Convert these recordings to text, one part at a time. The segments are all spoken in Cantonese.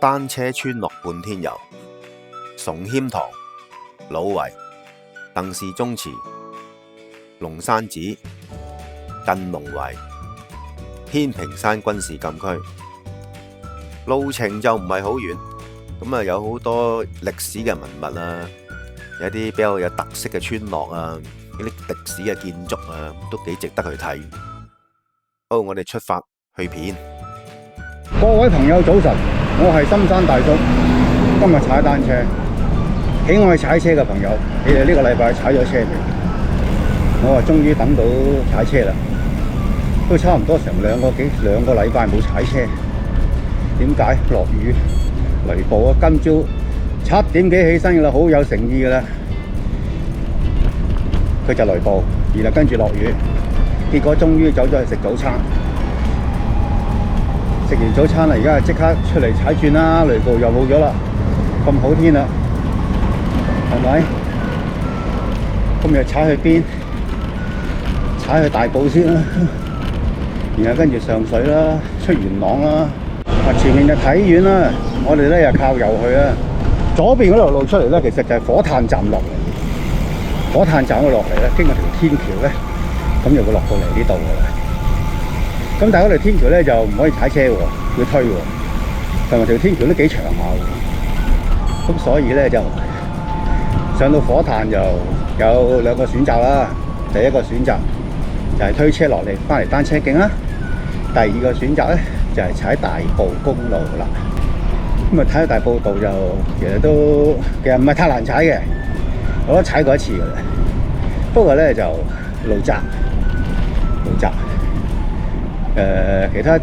單車村落半天遊，崇謙堂、老圍、鄧氏宗祠、龍山寺、近龍圍、天平山軍事禁區。路程就唔係好遠，咁有好多歷史嘅文物啊，有啲比較有特色嘅村落啊，嗰啲歷史嘅建築啊，都幾值得去睇。好，我哋出發去片。各位朋友早晨，我係深山大叔，今日踩單車。喜愛踩車嘅朋友，你哋呢個禮拜踩咗車未？我終於等到踩車啦，都差唔多成兩個禮拜冇踩車。點解？落雨雷暴啊！今朝7點幾起身噶啦，好有誠意噶啦。佢就雷暴，然後跟住落雨，結果終於走咗去食早餐。食完早餐啦，而家即刻出嚟踩轉啦，雷暴又冇咗啦，咁好天啦，係咪？今日踩去邊？踩去大埔先啦，然後跟住上水啦，出元朗啦。前面就體院啦，我哋咧又靠右去啦。左邊嗰條路出嚟咧，其實就係火炭站落嚟。火炭站嗰落嚟咧，經過條天橋咧，咁就會落到嚟呢度噶啦。咁但係嗰條天橋咧就唔可以踩車喎，要推喎。同埋條天橋都幾長下喎。咁所以咧就上到火炭就有兩個選擇啦。第一個選擇就係推車落嚟，翻嚟單車徑啦。第二個選擇咧就係踩大埔公路啦。咁啊，睇到大埔道就其實唔係太難踩嘅，我都踩過一次嘅啦。不過咧就路窄，其他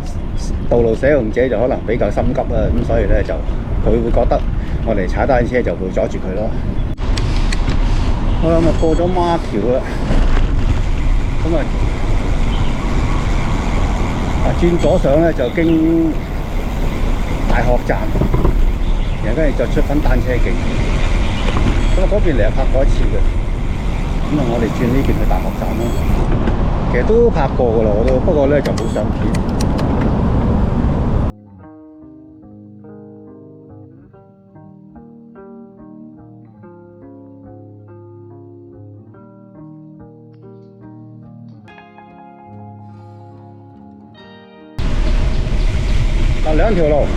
道路使用者就可能比較心急啦，咁所以咧就佢會覺得我哋踩單車就會阻住佢咯。好啦，咁啊過咗孖橋啦，咁啊轉左上咧就經大學站，然後跟住再出返單車徑。咁啊嗰邊嚟拍過一次嘅，咁啊我哋轉呢邊去大學站咯。其實都拍過噶啦，我都，不過咧就冇上片。嗱，兩條路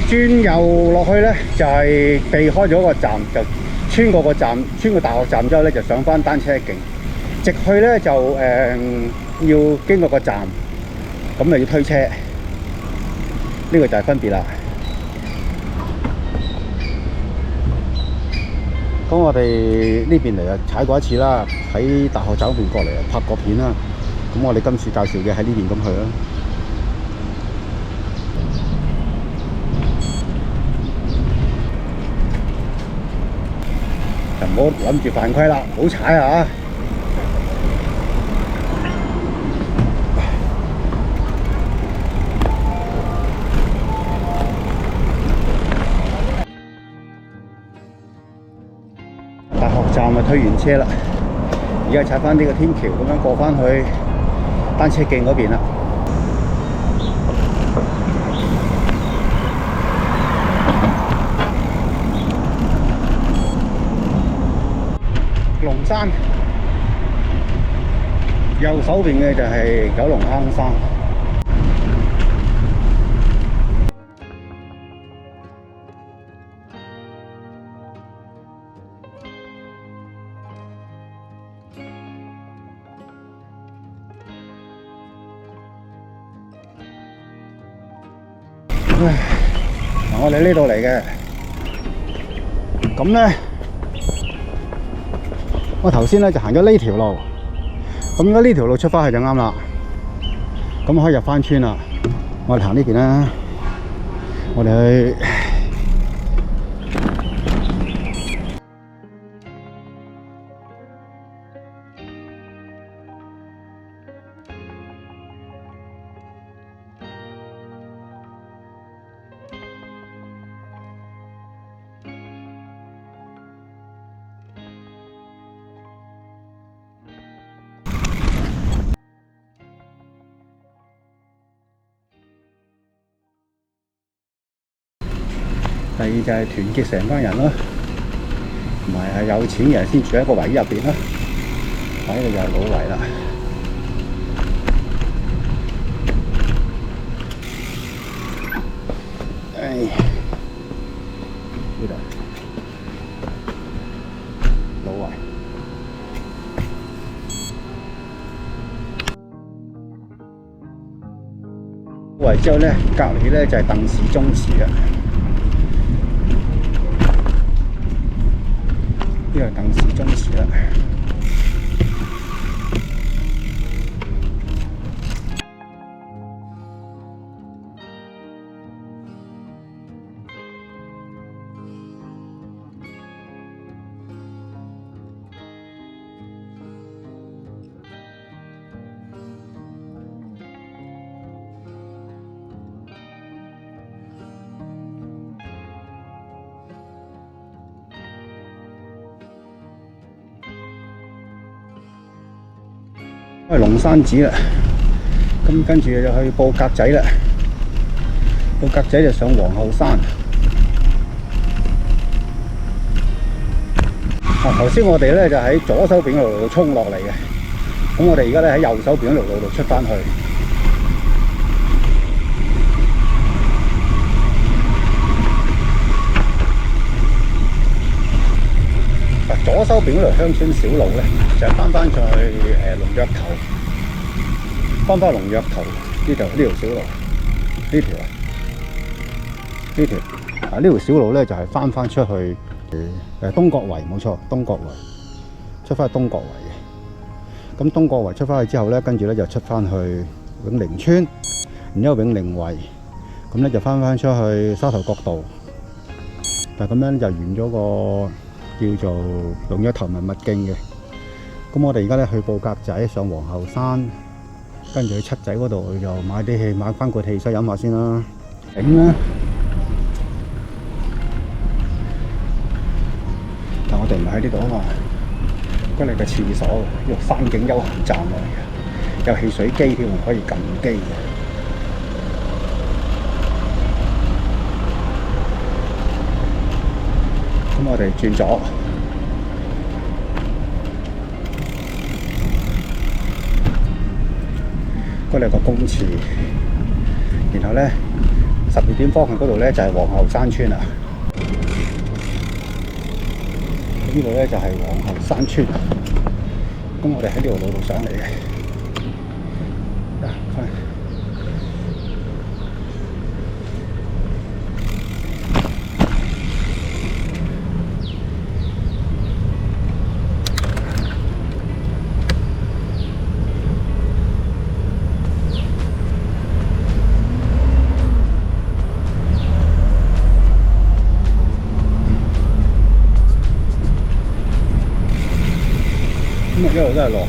轉右落去咧，就係避開咗個站，就穿過個站，穿過大學站之後咧，就上翻單車徑。直去咧就要經過個站，咁啊要推車，呢個就係分別啦。咁我哋呢邊嚟啊踩過一次啦，喺大學站嗰邊過嚟啊拍過片啦。咁我哋今次介紹嘅喺呢邊咁去啦。就唔好諗住犯規啦，唔好踩啊！大學站啊推完車啦，而家踩翻呢個天橋咁樣過翻去單車徑嗰邊啦。龍山右手邊嘅就係九龍坑山。我哋呢度嚟嘅，咁咧，我頭先咧就行咗呢條路，咁如果呢條路出翻去就啱啦，咁可以入翻村啦。我哋行呢邊啦，我哋去。第二就係團結成班人咯，唔係有錢嘅人先住喺個圍入邊啦。呢度就係老圍啦。呢度老圍。老圍之後咧，隔離咧就係鄧氏宗祠啦。呢個係鄧氏宗祠啦。係龍山寺啦，咁跟住就去報格仔啦。報格仔就上皇后山。頭先我哋咧就喺左手邊嗰度衝落嚟嘅，咁我哋而家咧喺右手邊嗰條路度出翻去。左手邊嗰條鄉村小路咧，就係翻上去龍躍頭，翻龍躍頭呢條小路，呢條呢條小路咧就係翻出去東角圍，冇錯，東角圍出翻去東角圍嘅。咁東角圍出翻去之後咧，跟住咧就出翻去永寧村，然之後永寧圍，咁咧就翻出去沙頭角道。但係咁樣就完咗個叫做龍躍頭文物徑嘅。咁我哋而家咧去報格仔，上皇后山，跟住去七仔嗰度就買翻罐汽水飲下先啦。頂啦！但我哋唔係喺呢度啊嘛，嗰嚟嘅廁所，呢個山景休閒站嚟嘅，有汽水機添，可以撳機嘅。咁我哋轉左，嗰度有個公廁，然後咧12點方向嗰度咧就係皇后山村啦。呢度咧就係皇后山村，咁我哋喺呢條路度上嚟嘅。咁啊一路都係落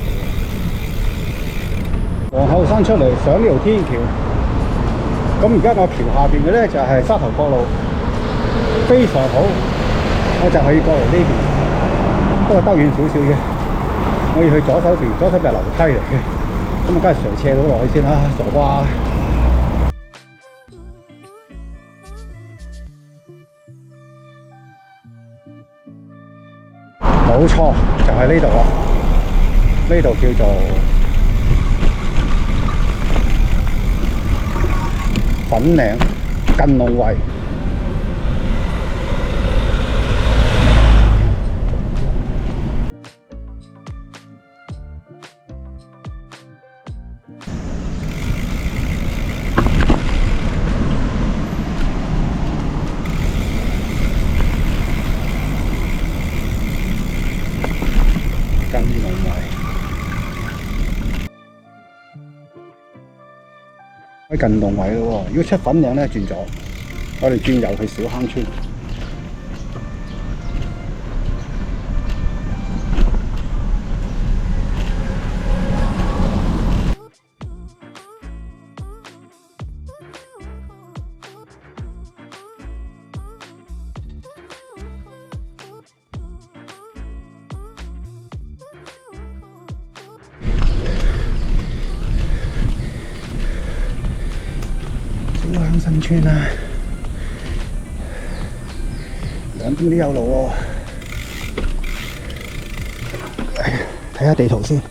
皇后山出嚟上呢條天橋，咁而家個橋下邊嘅咧就係沙頭角路，非常好，我就可以過嚟呢邊，不過兜遠少少嘅，我要去左手邊，左手邊係樓梯嚟嘅，咁啊梗係上斜到落去先啦，傻瓜！冇錯，就係呢度啦。呢度叫做粉嶺近龍圍。近龍圍。喺近龍圍咯喎，如果出粉嶺咧轉左，我哋轉右去小坑村。小坑新村啊！邊啲有路喎。睇下地圖先。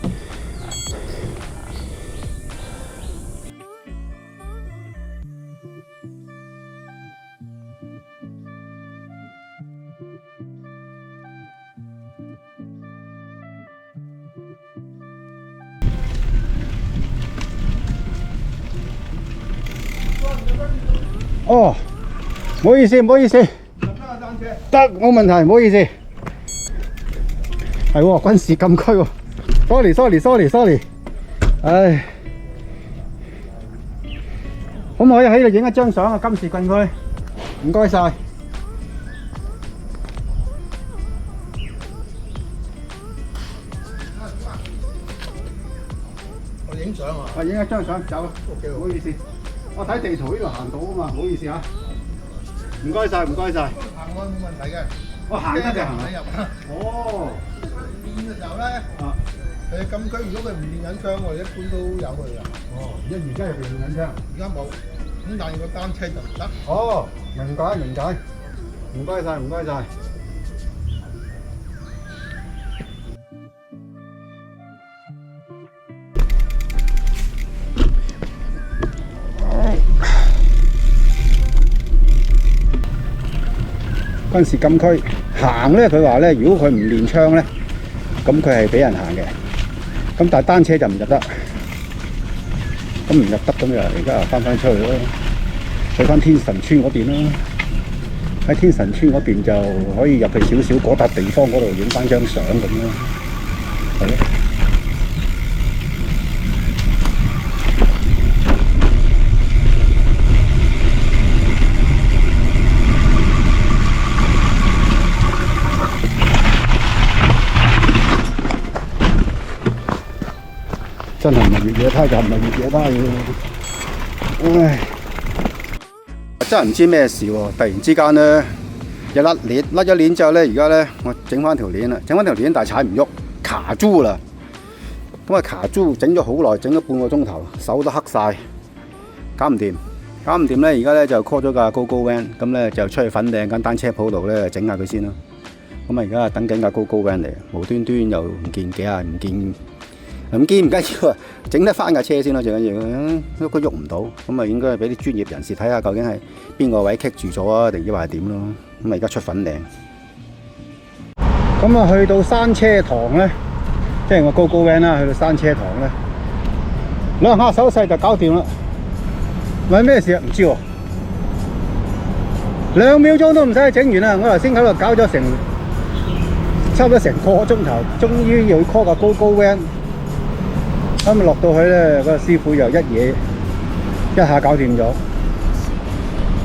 哦，唔好意思，唔好意思，得冇問題，唔好意思。係喎，軍事禁區喎。sorry。唉，可唔可以喺度影一張相啊？軍事禁區，唔該晒。我影相啊！我影一張相走啦。OK， 唔好意思。我睇地圖呢度行到啊嘛，唔好意思嚇。唔該晒。行開冇問題嘅。我行得就行你入啊！哦。練嘅時候咧，佢禁區如果佢唔練緊槍，我哋一般都有佢㗎。哦，而家入邊練緊槍。而家冇，咁但係個單車就唔得。哦，明解。唔該晒。軍事禁區行咧，佢話咧，如果佢唔練槍咧，咁佢係俾人行嘅。咁但係單車就唔入得。咁唔入得咁就而家翻出去咯，去翻天神村嗰邊啦。喺天神村嗰邊就可以入去少少嗰笪地方嗰度影翻張相咁咯。係咯。真係唔係越野胎就唔係越野胎嘅，唉！真係唔知咩事喎！突然之間咧，一甩咗鏈之後咧，而家咧我整翻條鏈啦，但係踩唔喐，卡住啦。咁啊卡住，整咗好耐，整咗半個鐘頭，手都黑晒，搞唔掂咧。而家咧就 call 咗架 GoGoVan， 咁咧就出去粉嶺間單車鋪度咧整下佢先啦。咁啊而家等緊架 GoGoVan 嚟，無端端又唔見幾啊，唔見唔緊要啊，整得翻架車先咯，最緊要，佢喐唔到，咁啊應該係俾啲專業人士睇下究竟係邊個位棘住咗啊，定抑或係點咯？咁啊而家出粉嶺，咁啊去到山車堂咧，即係我GoGoVan啦，去到山車堂咧，兩下手勢就搞掂啦。問咩事啊？唔知喎，2秒鐘都唔使整完啦。我頭先喺度搞咗差唔多成個鐘頭，終於要 call 架GoGoVan。咁落到去咧，嗰個師傅又一下搞掂咗。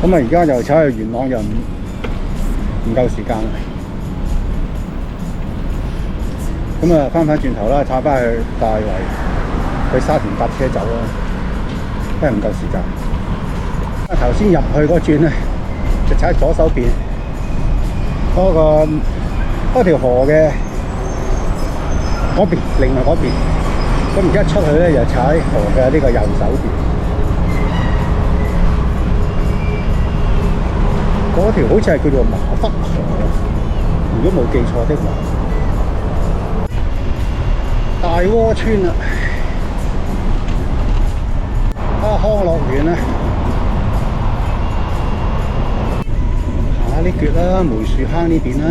咁啊，而家又踩去元朗又唔夠時間啦。咁啊，翻轉頭啦，踩翻去大圍，去沙田搭車走啦，真係唔夠時間。頭先入去嗰轉咧，就踩左手邊嗰條河嘅嗰邊，另外嗰邊。咁而家出去咧，又踩河嘅呢個右手邊，嗰條好似係叫做馬北河，如果冇記錯的話。大窩村啊，康樂園啊，行下呢橛啦，梅樹坑呢邊啦。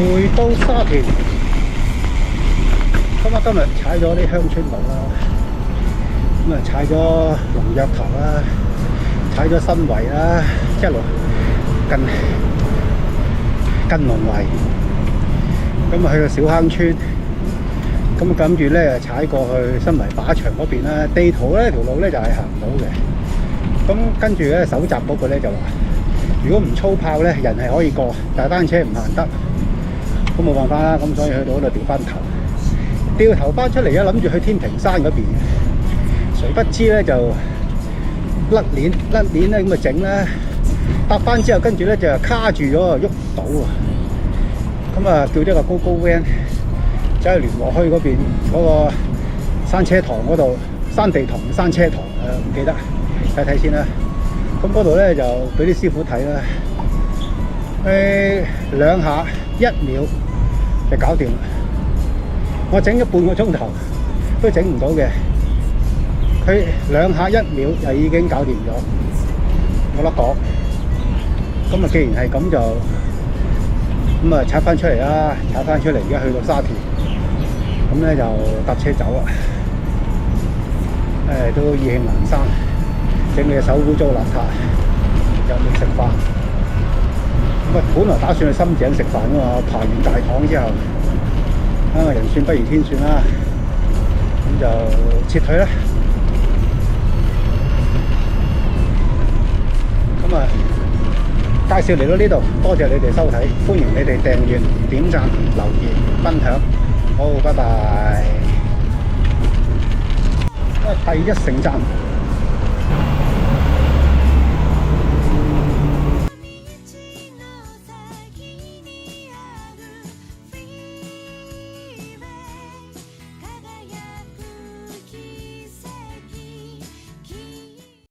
回到沙田，今日踩咗啲鄉村路啦，咁啊踩咗龍躍頭啦，踩咗新圍啦，一路跟龍圍，咁啊去到小坑村，咁啊跟住咧踩過去新圍靶場嗰邊啦。地圖咧條路咧就係行唔到嘅，咁跟住咧搜集嗰個咧就話，如果唔粗炮咧，人係可以過，但係單車唔行得。咁冇辦法啦，咁所以去到嗰度掉翻頭，掉頭翻出嚟啊，諗住去天平山嗰邊嘅，誰不知咧就甩鏈咧咁啊整啦，搭翻之後跟住咧就卡住咗喐唔到啊，咁啊叫咗個GoGoVan走去聯和墟嗰邊嗰個山車堂嗰度山地堂、山車堂唔記得睇睇先啦。咁嗰度咧就俾啲師傅睇啦，2下1秒就搞掂啦。我整咗半個鐘頭都整唔到嘅，佢2下1秒就已經搞掂咗，冇得講。咁啊，既然係咁就咁啊，踩翻出嚟啦，踩翻出嚟，而家去到沙田，咁咧就搭車走啦。都意興闌珊，整你嘅手污糟邋遢，又未食飯。咁啊，本來打算去深井食飯噶嘛，爬完大堂之後，人算不如天算啦，咁就撤退啦。咁啊，介紹嚟到呢度，多謝你哋收睇，歡迎你哋訂閱、點讚、留言、分享。好，拜拜。第一城站。